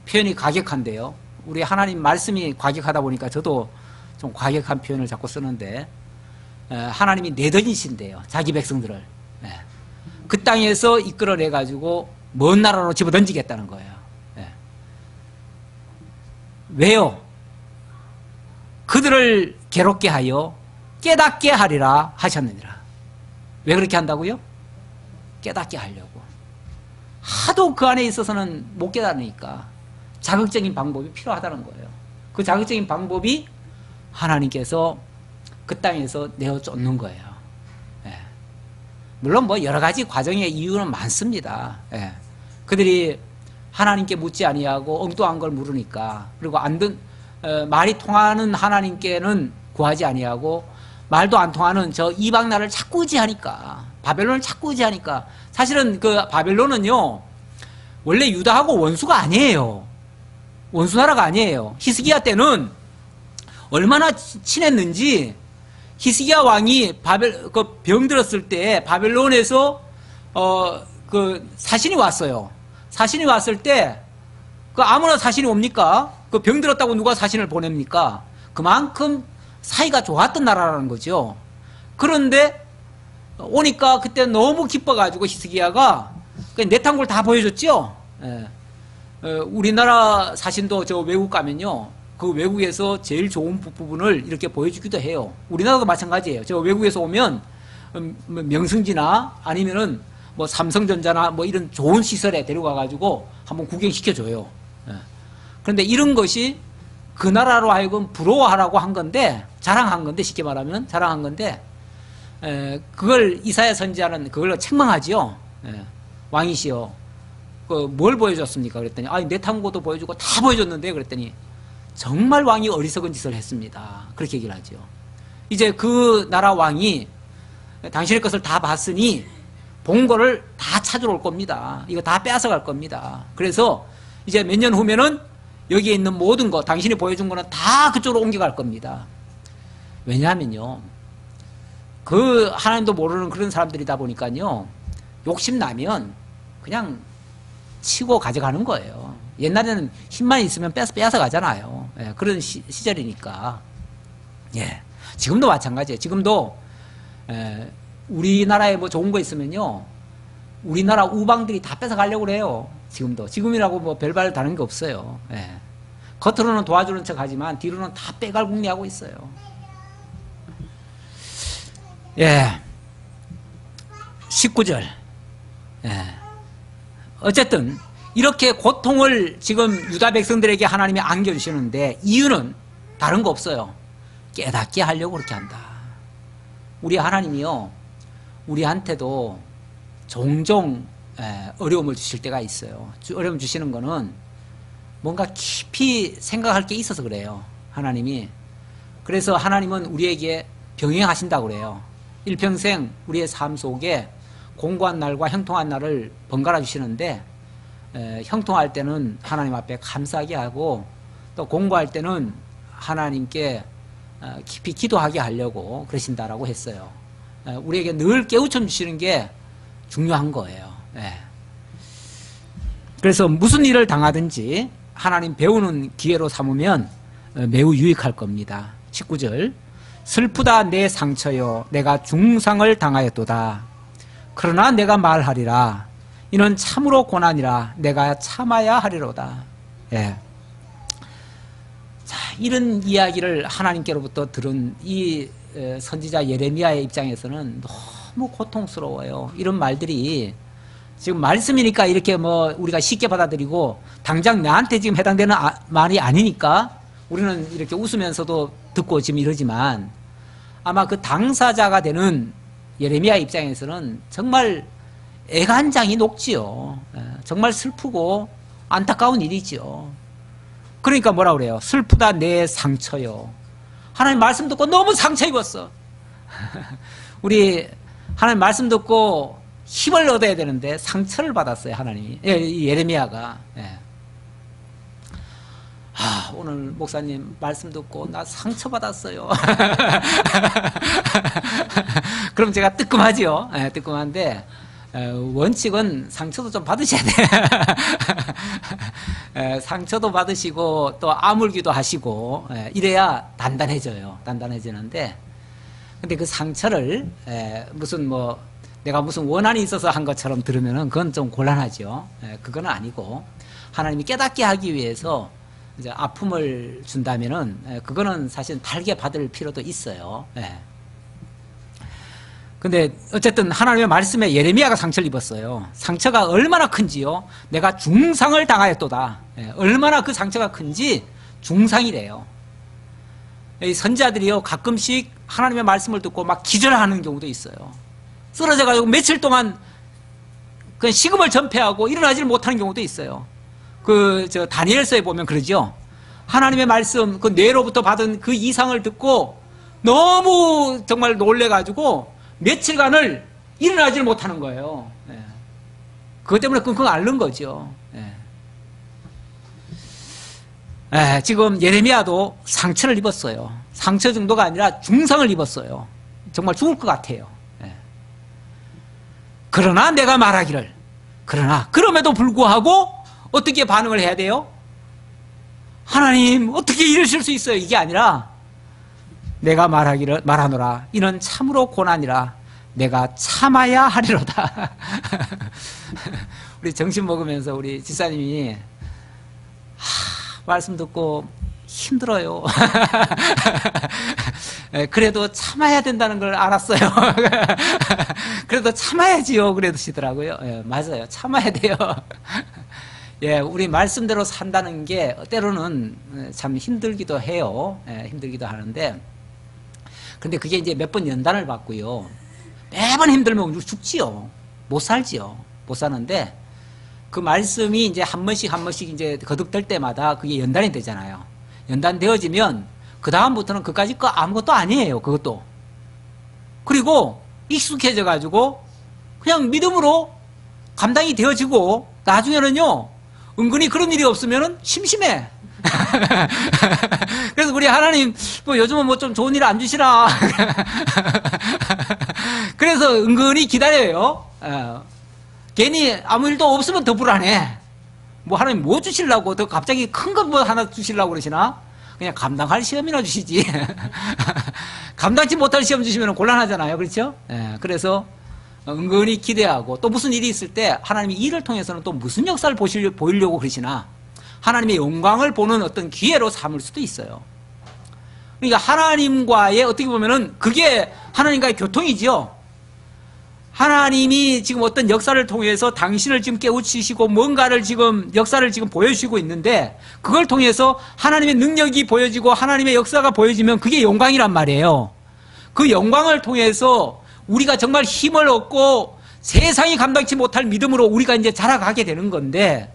Speaker 1: 표현이 과격한데요. 우리 하나님 말씀이 과격하다 보니까 저도 좀 과격한 표현을 자꾸 쓰는데 하나님이 내던지신대요. 자기 백성들을. 그 땅에서 이끌어내 가지고 먼 나라로 집어던지겠다는 거예요. 왜요? 그들을 괴롭게 하여 깨닫게 하리라 하셨느니라. 왜 그렇게 한다고요? 깨닫게 하려고. 하도 그 안에 있어서는 못 깨닫으니까 자극적인 방법이 필요하다는 거예요. 그 자극적인 방법이 하나님께서 그 땅에서 내어 쫓는 거예요. 물론 뭐 여러 가지 과정의 이유는 많습니다. 그들이 하나님께 묻지 아니하고 엉뚱한 걸 물으니까, 그리고 말이 통하는 하나님께는 구하지 아니하고 말도 안 통하는 저 이방 나라를 자꾸 의지하니까, 바벨론을 자꾸 의지하니까. 사실은 그 바벨론은요 원래 유다하고 원수가 아니에요. 원수 나라가 아니에요. 히스기야 때는 얼마나 친했는지, 히스기야 왕이 병들었을 때 바벨론에서 그 사신이 왔어요. 사신이 왔을 때 그 아무나 사신이 옵니까? 그 병들었다고 누가 사신을 보냅니까? 그만큼 사이가 좋았던 나라라는 거죠. 그런데 오니까 그때 너무 기뻐가지고 히스기야가 내탕골 다 보여줬죠. 우리나라 사신도 저 외국 가면요, 그 외국에서 제일 좋은 부분을 이렇게 보여주기도 해요. 우리나라도 마찬가지예요. 저 외국에서 오면 명승지나 아니면은 뭐 삼성전자나 뭐 이런 좋은 시설에 데려가가지고 한번 구경시켜줘요. 그런데 이런 것이 그 나라로 하여금 부러워하라고 한 건데, 자랑한 건데, 쉽게 말하면 자랑한 건데, 그걸 이사야 선지자는 그걸로 책망하지요. 왕이시여, 뭘 보여줬습니까? 그랬더니, 내 탐구도 보여주고 다 보여줬는데, 그랬더니 정말 왕이 어리석은 짓을 했습니다. 그렇게 얘기를 하죠. 이제 그 나라 왕이 당신의 것을 다 봤으니 본 거를 다 찾으러 올 겁니다. 이거 다 빼앗아갈 겁니다. 그래서 이제 몇 년 후면은 여기에 있는 모든 거, 당신이 보여준 거는 다 그쪽으로 옮겨갈 겁니다. 왜냐하면요, 그 하나님도 모르는 그런 사람들이다 보니까요, 욕심나면 그냥 치고 가져가는 거예요. 옛날에는 힘만 있으면 빼앗아 가잖아요. 그런 시절이니까. 지금도 마찬가지예요. 지금도 우리나라에 뭐 좋은 거 있으면요, 우리나라 우방들이 다 뺏어 가려고 그래요. 지금이라고 뭐 별발 다른 게 없어요. 겉으로는 도와주는 척 하지만 뒤로는 다 빼갈궁리하고 있어요. 19절. 어쨌든 이렇게 고통을 지금 유다 백성들에게 하나님이 안겨주시는데 이유는 다른 거 없어요. 깨닫게 하려고 그렇게 한다. 우리 하나님이요, 우리한테도 종종 어려움을 주실 때가 있어요. 어려움 주시는 거는 뭔가 깊이 생각할 게 있어서 그래요. 하나님이. 그래서 하나님은 우리에게 병행하신다고 그래요. 일평생 우리의 삶 속에 공고한 날과 형통한 날을 번갈아 주시는데, 형통할 때는 하나님 앞에 감사하게 하고, 또 공고할 때는 하나님께 깊이 기도하게 하려고 그러신다라고 했어요. 우리에게 늘 깨우쳐 주시는 게 중요한 거예요. 그래서 무슨 일을 당하든지 하나님 배우는 기회로 삼으면 매우 유익할 겁니다. 19절 슬프다 내 상처여 내가 중상을 당하였도다. 그러나 내가 말하리라 이는 참으로 고난이라 내가 참아야 하리로다. 예. 자, 이런 이야기를 하나님께로부터 들은 이 선지자 예레미야의 입장에서는 너무 고통스러워요. 이런 말들이 지금 말씀이니까 이렇게 뭐 우리가 쉽게 받아들이고 당장 나한테 지금 해당되는 말이 아니니까 우리는 이렇게 웃으면서도 듣고 지금 이러지만 아마 그 당사자가 되는 예레미야 입장에서는 정말 애간장이 녹지요. 정말 슬프고 안타까운 일이지요. 그러니까 뭐라 그래요? 슬프다 내 상처요. 하나님 말씀 듣고 너무 상처 입었어. 우리 하나님 말씀 듣고 힘을 얻어야 되는데 상처를 받았어요. 하나님이. 예레미야가. 오늘 목사님 말씀 듣고 나 상처 받았어요. 그럼 제가 뜨끔하지요. 뜨끔한데 원칙은 상처도 좀 받으셔야 돼요. 상처도 받으시고 또 아물기도 하시고 이래야 단단해져요. 단단해지는데 근데 그 상처를 무슨 뭐 내가 무슨 원한이 있어서 한 것처럼 들으면은 그건 좀 곤란하죠. 그건 아니고 하나님이 깨닫게 하기 위해서 이제 아픔을 준다면은 그거는 사실 달게 받을 필요도 있어요. 근데 어쨌든 하나님의 말씀에 예레미야가 상처를 입었어요. 상처가 얼마나 큰지요. 내가 중상을 당하였도다. 얼마나 그 상처가 큰지 중상이래요. 이 선지자들이요 가끔씩 하나님의 말씀을 듣고 막 기절하는 경우도 있어요. 쓰러져가지고 며칠 동안 그냥 식음을 전폐하고 일어나지를 못하는 경우도 있어요. 저 다니엘서에 보면 그러죠. 하나님의 말씀 그 뇌로부터 받은 그 이상을 듣고 너무 정말 놀래가지고 며칠간을 일어나지를 못하는 거예요. 그것 때문에 끙끙 앓는 거죠. 지금 예레미야도 상처를 입었어요. 상처 정도가 아니라 중상을 입었어요. 정말 죽을 것 같아요. 그러나 내가 말하기를 그럼에도 불구하고 어떻게 반응을 해야 돼요? 하나님 어떻게 이러실 수 있어요? 이게 아니라 내가 말하노라 이는 참으로 고난이라 내가 참아야 하리로다. 우리 점심 먹으면서 우리 집사님이 말씀 듣고 힘들어요. 그래도 참아야 된다는 걸 알았어요. 그래도 참아야지요. 그러시더라고요. 맞아요. 참아야 돼요. 우리 말씀대로 산다는 게 때로는 참 힘들기도 해요. 힘들기도 하는데, 근데 그게 이제 몇 번 연단을 받고요. 매번 힘들면 우리 죽지요. 못 살지요. 못 사는데, 그 말씀이 이제 한 번씩 이제 거듭될 때마다 그게 연단이 되잖아요. 연단되어지면, 그다음부터는 그까짓 거 아무것도 아니에요. 그것도. 그리고 익숙해져가지고, 그냥 믿음으로 감당이 되어지고, 나중에는요, 은근히 그런 일이 없으면 심심해. 그래서 우리 하나님 뭐 요즘은 뭐 좀 좋은 일 안 주시나. 그래서 은근히 기다려요. 괜히 아무 일도 없으면 더 불안해. 뭐 하나님 뭐 주시려고 더 갑자기 큰 거 뭐 하나 주시려고 그러시나? 그냥 감당할 시험이나 주시지. 감당치 못할 시험 주시면 곤란하잖아요. 그렇죠? 그래서 은근히 기대하고 또 무슨 일이 있을 때 하나님이 이를 통해서는 또 무슨 역사를 보이려고 그러시나 하나님의 영광을 보는 어떤 기회로 삼을 수도 있어요. 그러니까 하나님과의 어떻게 보면은 그게 하나님과의 교통이지요. 하나님이 지금 어떤 역사를 통해서 당신을 지금 깨우치시고 뭔가를 지금 역사를 지금 보여주시고 있는데 그걸 통해서 하나님의 능력이 보여지고 하나님의 역사가 보여지면 그게 영광이란 말이에요. 그 영광을 통해서 우리가 정말 힘을 얻고 세상이 감당치 못할 믿음으로 우리가 이제 자라가게 되는 건데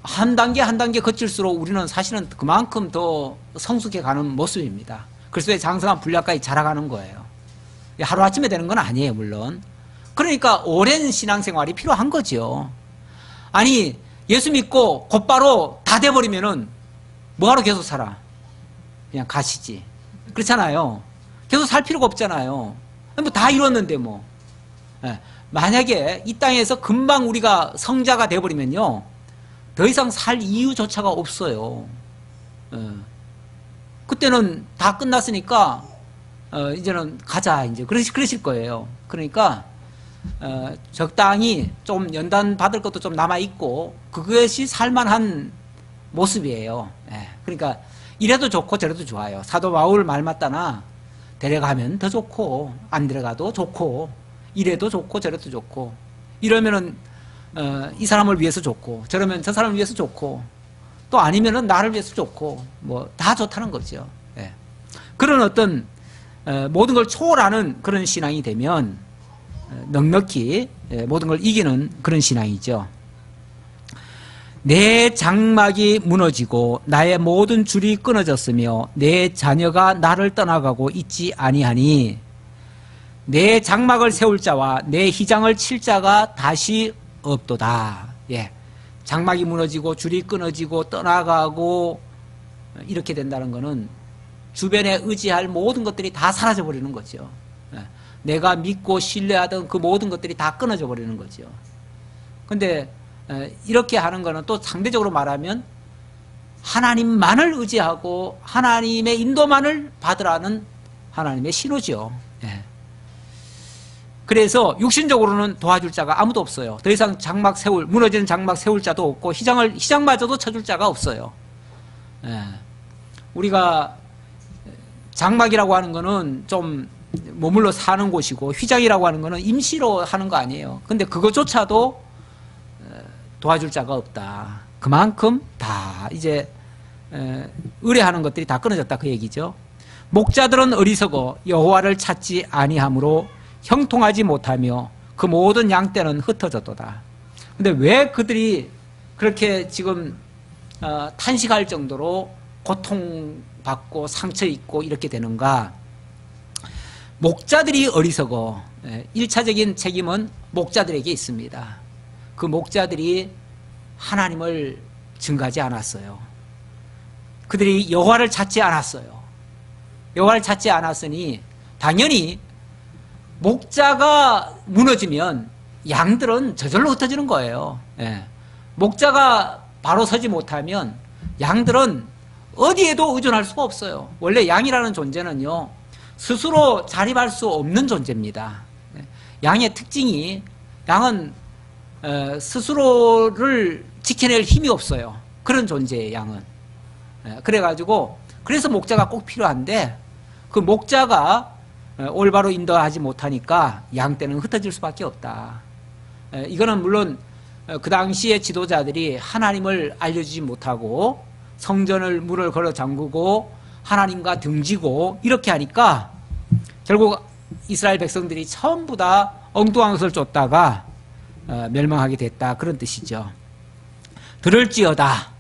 Speaker 1: 한 단계 한 단계 거칠수록 우리는 사실은 그만큼 더 성숙해 가는 모습입니다. 그리스도의 장성한 분량까지 자라가는 거예요. 하루아침에 되는 건 아니에요, 물론. 그러니까 오랜 신앙생활이 필요한 거죠. 아니, 예수 믿고 곧바로 다 돼버리면은 뭐하러 계속 살아? 그냥 가시지. 그렇잖아요. 계속 살 필요가 없잖아요. 뭐 다 이뤘는데 뭐. 만약에 이 땅에서 금방 우리가 성자가 돼버리면요, 더 이상 살 이유조차가 없어요. 그때는 다 끝났으니까 이제는 가자, 이제 그러실 거예요. 그러니까 적당히 좀 연단 받을 것도 좀 남아 있고 그것이 살만한 모습이에요. 그러니까 이래도 좋고 저래도 좋아요. 사도 바울 말 맞다나 데려가면 더 좋고 안 데려가도 좋고 이래도 좋고 저래도 좋고 이러면은 이 사람을 위해서 좋고 저러면 저 사람을 위해서 좋고 또 아니면은 나를 위해서 좋고 뭐 다 좋다는 거죠. 그런 어떤 모든 걸 초월하는 그런 신앙이 되면 넉넉히 모든 걸 이기는 그런 신앙이죠. 내 장막이 무너지고 나의 모든 줄이 끊어졌으며 내 자녀가 나를 떠나가고 있지 아니하니 내 장막을 세울 자와 내 휘장을 칠 자가 다시 없도다. 장막이 무너지고 줄이 끊어지고 떠나가고 이렇게 된다는 것은 주변에 의지할 모든 것들이 다 사라져 버리는 거죠. 내가 믿고 신뢰하던 그 모든 것들이 다 끊어져 버리는 거죠. 근데 이렇게 하는 거는 또 상대적으로 말하면 하나님만을 의지하고 하나님의 인도만을 받으라는 하나님의 신호죠. 그래서 육신적으로는 도와줄 자가 아무도 없어요. 더 이상 무너지는 장막 세울 자도 없고 휘장마저도 쳐줄 자가 없어요. 우리가 장막이라고 하는 거는 좀 머물러 사는 곳이고 휘장이라고 하는 거는 임시로 하는 거 아니에요. 근데 그것조차도 도와줄 자가 없다. 그만큼 다 이제 의뢰하는 것들이 다 끊어졌다 그 얘기죠. 목자들은 어리석어 여호와를 찾지 아니하므로 형통하지 못하며 그 모든 양떼는 흩어졌도다. 근데 왜 그들이 그렇게 지금 탄식할 정도로 고통받고 상처 입고 이렇게 되는가? 목자들이 어리석어. 1차적인 책임은 목자들에게 있습니다. 그 목자들이 하나님을 증거하지 않았어요. 그들이 여호와를 찾지 않았어요. 여호와를 찾지 않았으니 당연히 목자가 무너지면 양들은 저절로 흩어지는 거예요. 목자가 바로 서지 못하면 양들은 어디에도 의존할 수가 없어요. 원래 양이라는 존재는요, 스스로 자립할 수 없는 존재입니다. 양의 특징이, 양은 스스로를 지켜낼 힘이 없어요. 그런 존재예요, 양은. 그래서 목자가 꼭 필요한데, 그 목자가 올바로 인도하지 못하니까 양떼는 흩어질 수밖에 없다. 이거는 물론 그 당시의 지도자들이 하나님을 알려주지 못하고 성전을 문을 걸어 잠그고 하나님과 등지고 이렇게 하니까 결국 이스라엘 백성들이 전부 다 엉뚱한 것을 쫓다가 멸망하게 됐다, 그런 뜻이죠. 들을지어다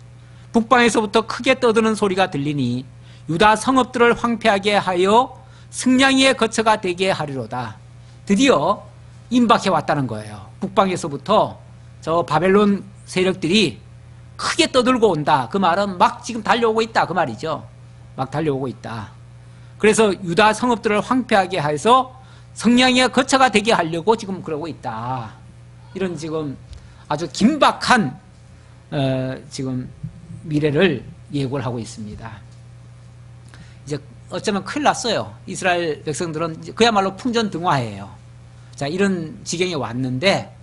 Speaker 1: 북방에서부터 크게 떠드는 소리가 들리니 유다 성읍들을 황폐하게 하여 승냥이의 거처가 되게 하리로다. 드디어 임박해 왔다는 거예요. 북방에서부터 저 바벨론 세력들이 크게 떠들고 온다. 그 말은 막 지금 달려오고 있다, 그 말이죠. 막 달려오고 있다. 그래서 유다 성읍들을 황폐하게 해서 성냥이의 거처가 되게 하려고 지금 그러고 있다. 이런 지금 아주 긴박한 지금 미래를 예고를 하고 있습니다. 이제 어쩌면 큰일 났어요. 이스라엘 백성들은 이제 그야말로 풍전등화해요. 자, 이런 지경에 왔는데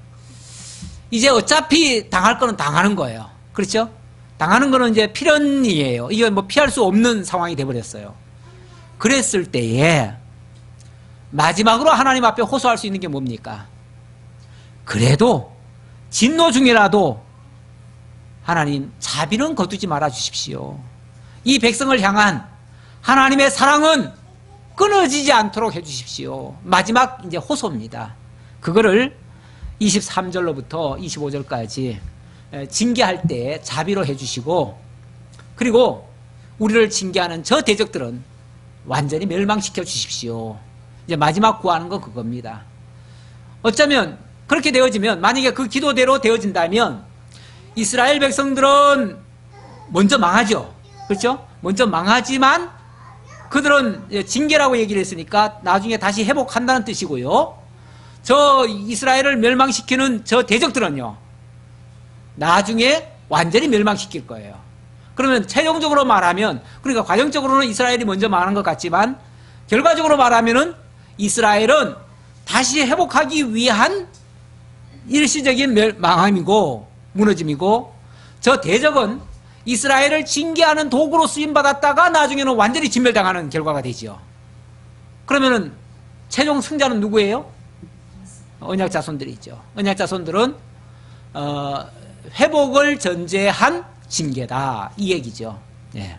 Speaker 1: 이제 어차피 당할 거는 당하는 거예요. 그렇죠? 당하는 거는 이제 필연이에요. 이게 뭐 피할 수 없는 상황이 돼버렸어요. 그랬을 때에 마지막으로 하나님 앞에 호소할 수 있는 게 뭡니까? 그래도 진노 중이라도 하나님 자비는 거두지 말아 주십시오. 이 백성을 향한 하나님의 사랑은 끊어지지 않도록 해 주십시오. 마지막 이제 호소입니다. 그거를 23절로부터 25절까지 징계할 때 자비로 해 주시고, 그리고 우리를 징계하는 저 대적들은 완전히 멸망시켜 주십시오. 이제 마지막 구하는 건 그겁니다. 어쩌면 그렇게 되어지면, 만약에 그 기도대로 되어진다면 이스라엘 백성들은 먼저 망하죠. 그렇죠? 먼저 망하지만 그들은 징계라고 얘기를 했으니까 나중에 다시 회복한다는 뜻이고요. 저 이스라엘을 멸망시키는 저 대적들은요, 나중에 완전히 멸망시킬 거예요. 그러면 최종적으로 말하면, 그러니까 과정적으로는 이스라엘이 먼저 망하는 것 같지만 결과적으로 말하면은 이스라엘은 다시 회복하기 위한 일시적인 망함이고 무너짐이고, 저 대적은 이스라엘을 징계하는 도구로 쓰임받았다가 나중에는 완전히 진멸당하는 결과가 되죠. 그러면은 최종 승자는 누구예요? 언약 자손들이죠. 언약 자손들은 회복을 전제한 징계다, 이 얘기죠. 예.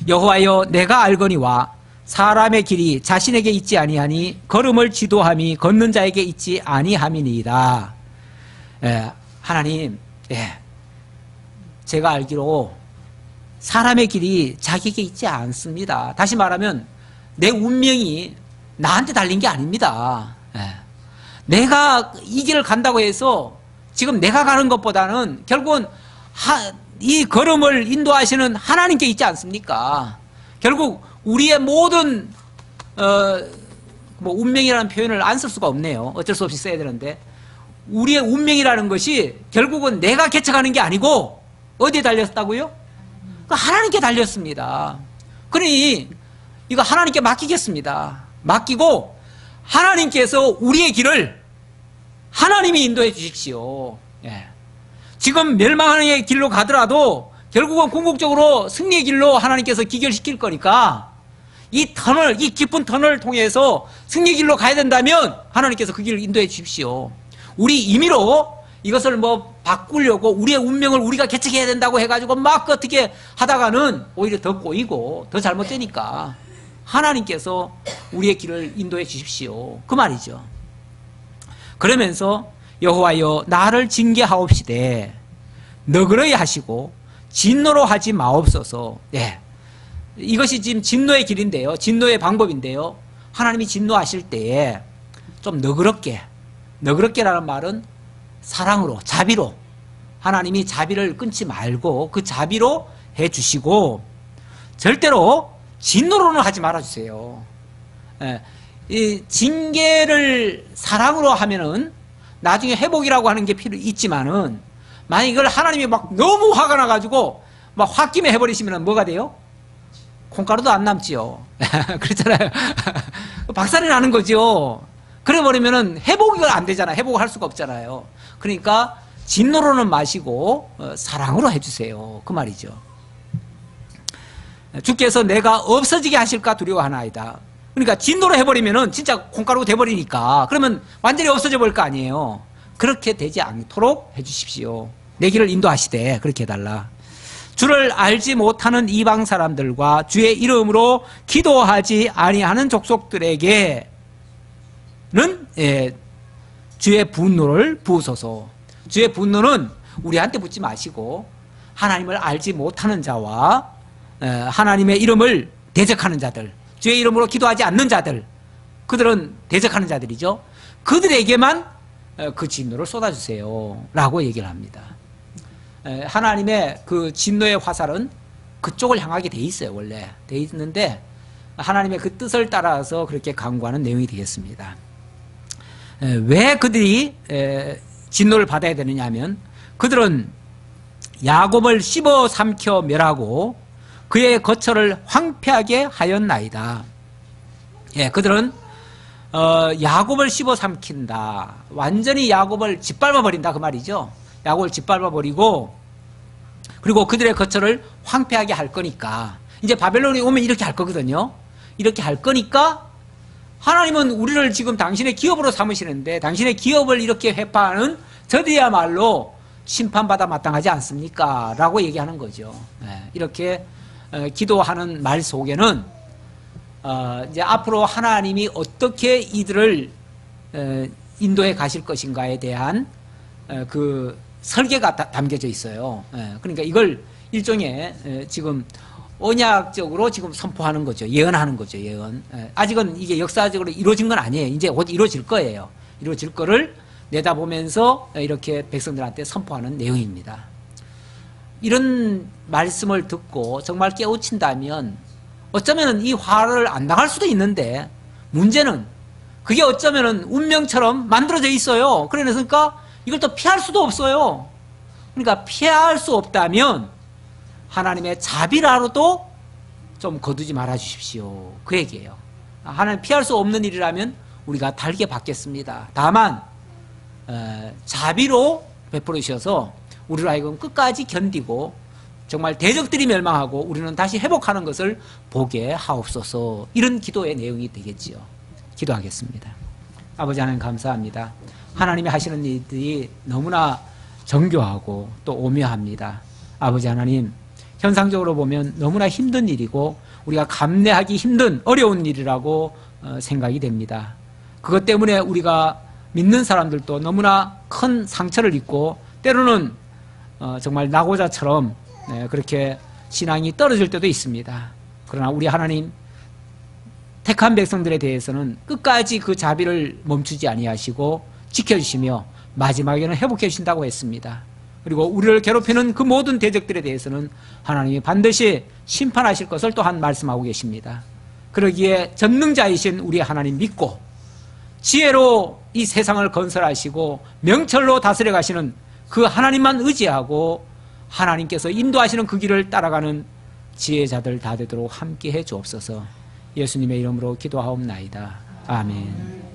Speaker 1: 여호와여, 내가 알거니와 사람의 길이 자신에게 있지 아니하니 걸음을 지도함이 걷는 자에게 있지 아니함이니이다. 예. 하나님, 예. 제가 알기로 사람의 길이 자기에게 있지 않습니다. 다시 말하면 내 운명이 나한테 달린 게 아닙니다. 예. 내가 이 길을 간다고 해서 지금 내가 가는 것보다는 결국은 이 걸음을 인도하시는 하나님께 있지 않습니까? 결국 우리의 모든 운명이라는 표현을 안 쓸 수가 없네요. 어쩔 수 없이 써야 되는데, 우리의 운명이라는 것이 결국은 내가 개척하는 게 아니고 어디에 달렸다고요? 하나님께 달렸습니다. 그러니 이거 하나님께 맡기겠습니다. 맡기고 하나님께서 우리의 길을 하나님이 인도해 주십시오. 예. 지금 멸망의 길로 가더라도 결국은 궁극적으로 승리의 길로 하나님께서 기결시킬 거니까 이 터널, 이 깊은 터널을 통해서 승리의 길로 가야 된다면 하나님께서 그 길을 인도해 주십시오. 우리 임의로 이것을 바꾸려고 우리의 운명을 우리가 개척해야 된다고 해가지고 막 어떻게 하다가는 오히려 더 꼬이고 더 잘못되니까 하나님께서 우리의 길을 인도해 주십시오, 그 말이죠. 그러면서 여호와여, 나를 징계하옵시되 너그러이 하시고 진노로 하지 마옵소서. 예. 이것이 지금 진노의 길인데요, 진노의 방법인데요, 하나님이 진노하실 때에 좀 너그럽게라는 말은 사랑으로, 자비로, 하나님이 자비를 끊지 말고 그 자비로 해주시고 절대로 진노로는 하지 말아주세요. 예. 이 징계를 사랑으로 하면은 나중에 회복이라고 하는 게 있지만은, 만약 이걸 하나님이 막 너무 화가 나가지고 막 홧김에 해버리시면 뭐가 돼요? 콩가루도 안 남지요. 그렇잖아요. 박살이 나는 거죠. 그래버리면은 회복이 안 되잖아요. 회복을 할 수가 없잖아요. 그러니까 진노로는 마시고 사랑으로 해주세요, 그 말이죠. 주께서 내가 없어지게 하실까 두려워하나이다. 그러니까 진노로 해버리면은 진짜 콩가루가 돼버리니까 그러면 완전히 없어져 버릴 거 아니에요. 그렇게 되지 않도록 해주십시오. 내 길을 인도하시되 그렇게 해달라. 주를 알지 못하는 이방 사람들과 주의 이름으로 기도하지 아니하는 족속들에게는 주의 분노를 부으소서. 주의 분노는 우리한테 붓지 마시고 하나님을 알지 못하는 자와 하나님의 이름을 대적하는 자들, 주의 이름으로 기도하지 않는 자들, 그들은 대적하는 자들이죠. 그들에게만 그 진노를 쏟아주세요 라고 얘기를 합니다. 하나님의 그 진노의 화살은 그쪽을 향하게 돼 있어요. 원래 돼 있는데 하나님의 그 뜻을 따라서 그렇게 강구하는 내용이 되겠습니다. 왜 그들이 진노를 받아야 되느냐 하면, 그들은 야곱을 씹어 삼켜 멸하고 그의 거처를 황폐하게 하였나이다. 예, 그들은 야곱을 씹어 삼킨다, 완전히 야곱을 짓밟아 버린다, 그 말이죠. 야곱을 짓밟아 버리고 그리고 그들의 거처를 황폐하게 할 거니까, 이제 바벨론이 오면 이렇게 할 거거든요. 이렇게 할 거니까 하나님은 우리를 지금 당신의 기업으로 삼으시는데 당신의 기업을 이렇게 회파하는 저들이야말로 심판받아 마땅하지 않습니까? 라고 얘기하는 거죠. 이렇게 기도하는 말 속에는 이제 앞으로 하나님이 어떻게 이들을 인도해 가실 것인가에 대한 그 설계가 담겨져 있어요. 그러니까 이걸 일종의 지금 언약적으로 지금 선포하는 거죠. 예언하는 거죠. 예언. 아직은 이게 역사적으로 이루어진 건 아니에요. 이제 곧 이루어질 거예요. 이루어질 거를 내다보면서 이렇게 백성들한테 선포하는 내용입니다. 이런 말씀을 듣고 정말 깨우친다면 어쩌면 이 화를 안 당할 수도 있는데, 문제는 그게 어쩌면은 운명처럼 만들어져 있어요. 그러니까 이걸 또 피할 수도 없어요. 그러니까 피할 수 없다면 하나님의 자비라로도 좀 거두지 말아 주십시오. 그 얘기예요. 하나님 피할 수 없는 일이라면 우리가 달게 받겠습니다. 다만 자비로 베풀어 주셔서 우리로 하여금 끝까지 견디고 정말 대적들이 멸망하고 우리는 다시 회복하는 것을 보게 하옵소서. 이런 기도의 내용이 되겠지요. 기도하겠습니다. 아버지 하나님 감사합니다. 하나님이 하시는 일들이 너무나 정교하고 또 오묘합니다. 아버지 하나님, 현상적으로 보면 너무나 힘든 일이고 우리가 감내하기 힘든 어려운 일이라고 생각이 됩니다. 그것 때문에 우리가 믿는 사람들도 너무나 큰 상처를 입고 때로는 정말 낙오자처럼 그렇게 신앙이 떨어질 때도 있습니다. 그러나 우리 하나님 택한 백성들에 대해서는 끝까지 그 자비를 멈추지 아니하시고 지켜주시며 마지막에는 회복해 주신다고 했습니다. 그리고 우리를 괴롭히는 그 모든 대적들에 대해서는 하나님이 반드시 심판하실 것을 또한 말씀하고 계십니다. 그러기에 전능자이신 우리 하나님 믿고 지혜로 이 세상을 건설하시고 명철로 다스려 가시는 그 하나님만 의지하고 하나님께서 인도하시는 그 길을 따라가는 지혜자들 다 되도록 함께해 주옵소서. 예수님의 이름으로 기도하옵나이다. 아멘.